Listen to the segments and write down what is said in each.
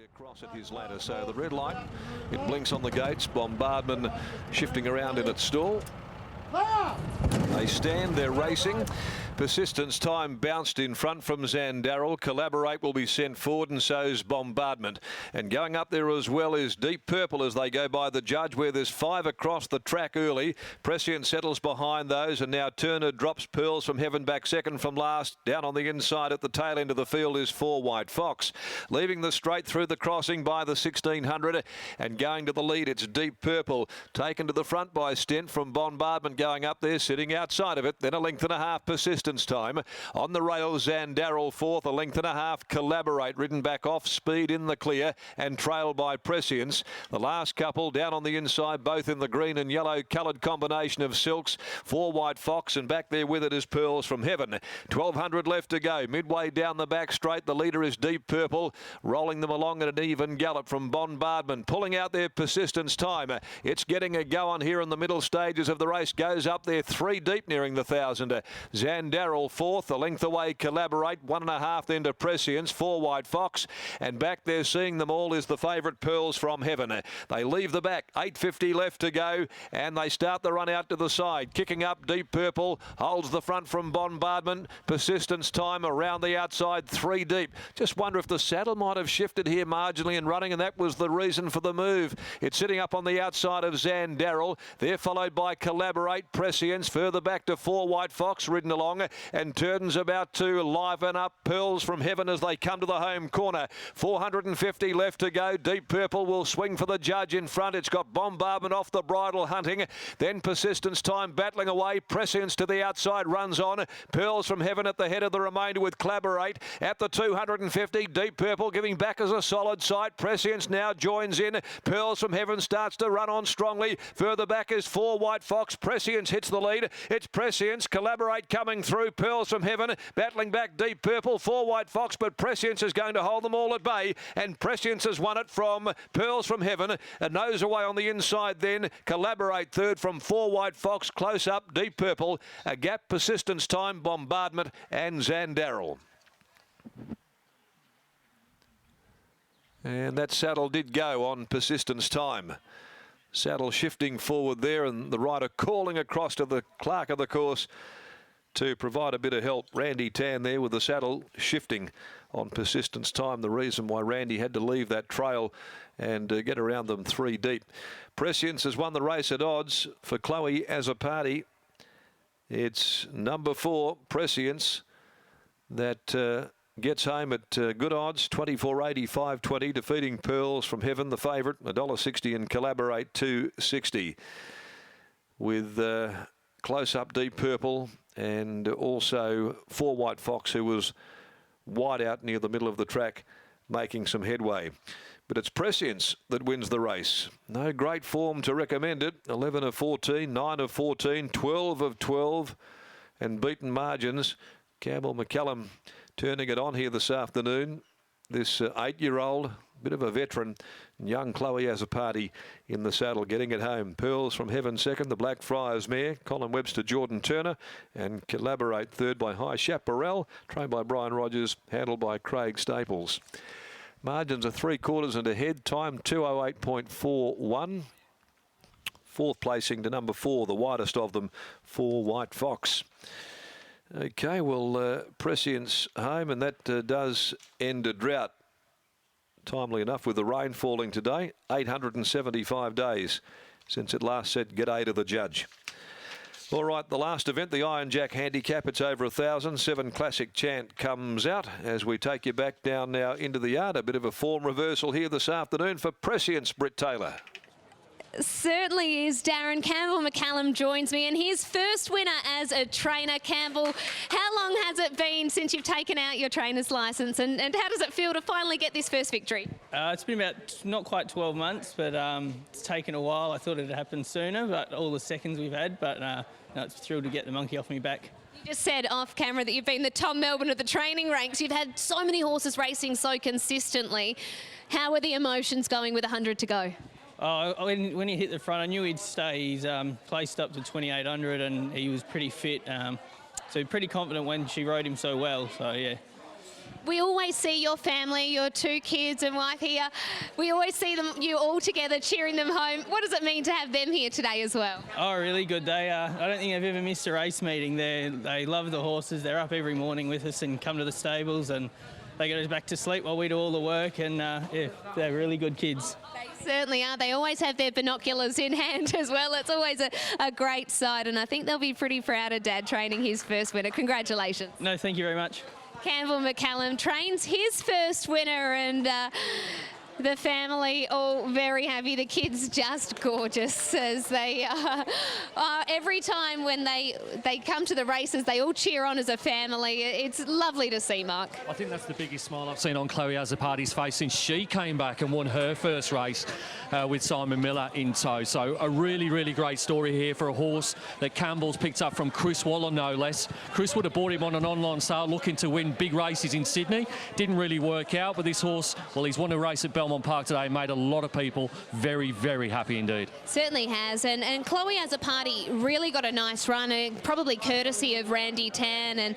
across at his ladder. So the red light, it blinks on the gates. Bombardment shifting around in its stall. They stand, they're racing. Persistence Time bounced in front from Zandarrel. Collaborate will be sent forward, and so's Bombardment. And going up there as well is Deep Purple as they go by the judge, where there's 5 across the track early. Prescient settles behind those, and now Turner drops Pearls from Heaven back second from last. Down on the inside at the tail end of the field is 4 White Fox. Leaving the straight through the crossing by the 1600, and going to the lead, it's Deep Purple. Taken to the front by Stent from Bombardment going up there, sitting outside of it. Then a length and a half Persistence Time. On the rail, Zandarrel fourth, a length and a half. Collaborate ridden back off speed in the clear and trailed by Prescience. The last couple down on the inside, both in the green and yellow coloured combination of silks. 4 White Fox, and back there with it is Pearls from Heaven. 1200 left to go. Midway down the back straight, the leader is Deep Purple, rolling them along at an even gallop from Bombardment. Pulling out their Persistence Time. It's getting a go on here in the middle stages of the race. Goes up there 3 deep nearing the 1000. Zandarrel fourth, a length away Collaborate, 1.5 then to Prescience, 4 White Fox, and back there seeing them all is the favourite Pearls from Heaven. They leave the back, 850 left to go, and they start the run out to the side. Kicking up Deep Purple, holds the front from Bombardment. Persistence Time around the outside, 3 deep. Just wonder if the saddle might have shifted here marginally in running, and that was the reason for the move. It's sitting up on the outside of Zandarrel. They're followed by Collaborate, Prescience, further back to 4 White Fox, ridden along, and Turton's about to liven up Pearls from Heaven as they come to the home corner. 450 left to go. Deep Purple will swing for the judge in front. It's got Bombardment off the bridle hunting. Then Persistence Time battling away. Prescience to the outside runs on. Pearls from Heaven at the head of the remainder with Collaborate. At the 250, Deep Purple giving back as a solid sight. Prescience now joins in. Pearls from Heaven starts to run on strongly. Further back is 4 White Fox. Prescience hits the lead. It's Prescience. Collaborate coming through. Pearls from Heaven battling back Deep Purple, 4 White Fox, but Prescience is going to hold them all at bay, and Prescience has won it from Pearls from Heaven. A nose away on the inside then. Collaborate third from 4 White Fox, close up Deep Purple. A gap, Persistence Time, Bombardment and Zandarrel. And that saddle did go on Persistence Time. Saddle shifting forward there, and the rider calling across to the clerk of the course to provide a bit of help. Randy Tan there with the saddle shifting on Persistence Time. The reason why Randy had to leave that trail and get around them 3 deep. Prescience has won the race at odds for Chloe as a party. It's number 4, Prescience, that gets home at good odds, 24.85.20, defeating Pearls from Heaven, the favourite, $1.60, and Collaborate, $2.60. With close up Deep Purple and also 4 White Fox, who was wide out near the middle of the track, making some headway. But it's Prescience that wins the race. No great form to recommend it. 11 of 14, 9 of 14, 12 of 12, and beaten margins. Campbell McCallum turning it on here this afternoon. This 8-year-old, bit of a veteran, young Chloe as a party in the saddle, getting it home. Pearls from Heaven second, the Blackfriars mare, Colin Webster, Jordan Turner, and Collaborate third by High Chaparral, trained by Brian Rogers, handled by Craig Staples. Margins are 3/4 and ahead, time 2:08.41. Fourth placing to number 4, the widest of them, 4 White Fox. Okay, well, Prescience home, and that does end a drought. Timely enough with the rain falling today. 875 days since it last said g'day to the judge. All right, the last event, the Iron Jack Handicap. It's over 1,000. 7 Classic Chant comes out as we take you back down now into the yard. A bit of a form reversal here this afternoon for Prescience, Britt Taylor. Certainly is. Darren Campbell McCallum joins me, and his first winner as a trainer. Campbell, how long has it been since you've taken out your trainer's licence, and how does it feel to finally get this first victory? It's been about not quite 12 months, but it's taken a while. I thought it'd happen sooner, but all the seconds we've had, but no, it's thrilled to get the monkey off me back. You just said off camera that you've been the Tom Melbourne of the training ranks. You've had so many horses racing so consistently. How are the emotions going with 100 to go? Oh, when he hit the front, I knew he'd stay. He's placed up to 2,800 and he was pretty fit. So pretty confident when she rode him so well. So, yeah. We always see your family, your 2 kids and wife here. We always see you all together cheering them home. What does it mean to have them here today as well? Oh, really good. I don't think I've ever missed a race meeting. They love the horses. They're up every morning with us and come to the stables, and they get us back to sleep while we do all the work, and yeah, they're really good kids. They certainly are. They always have their binoculars in hand as well. It's always a great sight, and I think they'll be pretty proud of Dad training his first winner. Congratulations. No, thank you very much. Campbell McCallum trains his first winner, and the family all very happy. The kids just gorgeous as they every time when they come to the races, they all cheer on as a family. It's lovely to see, Mark. I think that's the biggest smile I've seen on Chloe Azzopardi's face since she came back and won her first race with Simon Miller in tow. So a really, really great story here for a horse that Campbell's picked up from Chris Waller, no less. Chris would have bought him on an online sale looking to win big races in Sydney. Didn't really work out, but this horse, well, he's won a race at Belmont Park today, made a lot of people very, very happy indeed. Certainly has, and Chloe Azzopardi really got a nice run, probably courtesy of Randy Tan, and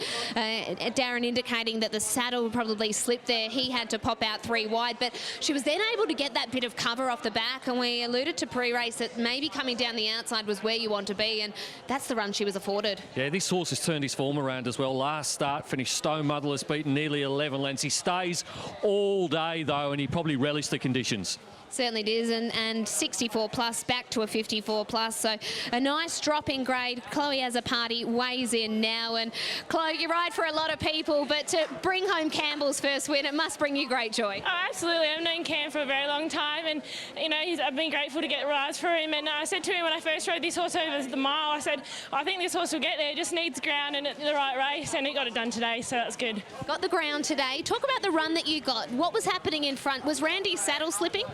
Darren indicating that the saddle probably slipped there. He had to pop out 3 wide, but she was then able to get that bit of cover off the back, and we alluded to pre-race that maybe coming down the outside was where you want to be, and that's the run she was afforded. Yeah, this horse has turned his form around as well. Last start finished stone motherless, beaten nearly 11 lengths. He stays all day though, and he probably relished the conditions. Certainly it is, and 64 plus back to a 54 plus, so a nice drop in grade. Chloe Azzopardi weighs in now, and Chloe, you ride for a lot of people, but to bring home Campbell's first win, it must bring you great joy. Oh, absolutely. I've known Cam for a very long time, and you know, I've been grateful to get rides for him. And I said to him when I first rode this horse over the mile, I said, I think this horse will get there. It just needs ground and the right race, and it got it done today, so that's good. Got the ground today. Talk about the run that you got. What was happening in front? Was Randy's saddle slipping?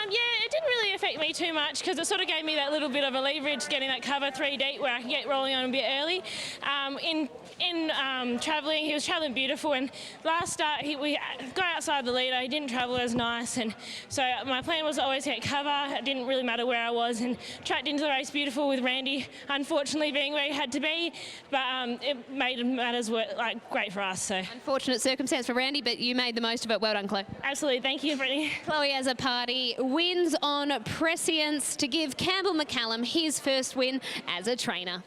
Yeah, it didn't really affect me too much because it sort of gave me that little bit of a leverage getting that cover 3 deep where I can get rolling on a bit early. In travelling, he was travelling beautiful, and last start we got outside the leader. He didn't travel as nice, and so my plan was always to get cover. It didn't really matter where I was, and tracked into the race beautiful with Randy, unfortunately being where he had to be, but it made matters great for us. So unfortunate circumstance for Randy, but you made the most of it. Well done, Chloe. Absolutely, thank you, Brittany. Chloe Azzopardi wins on prescience to give Campbell McCallum his first win as a trainer.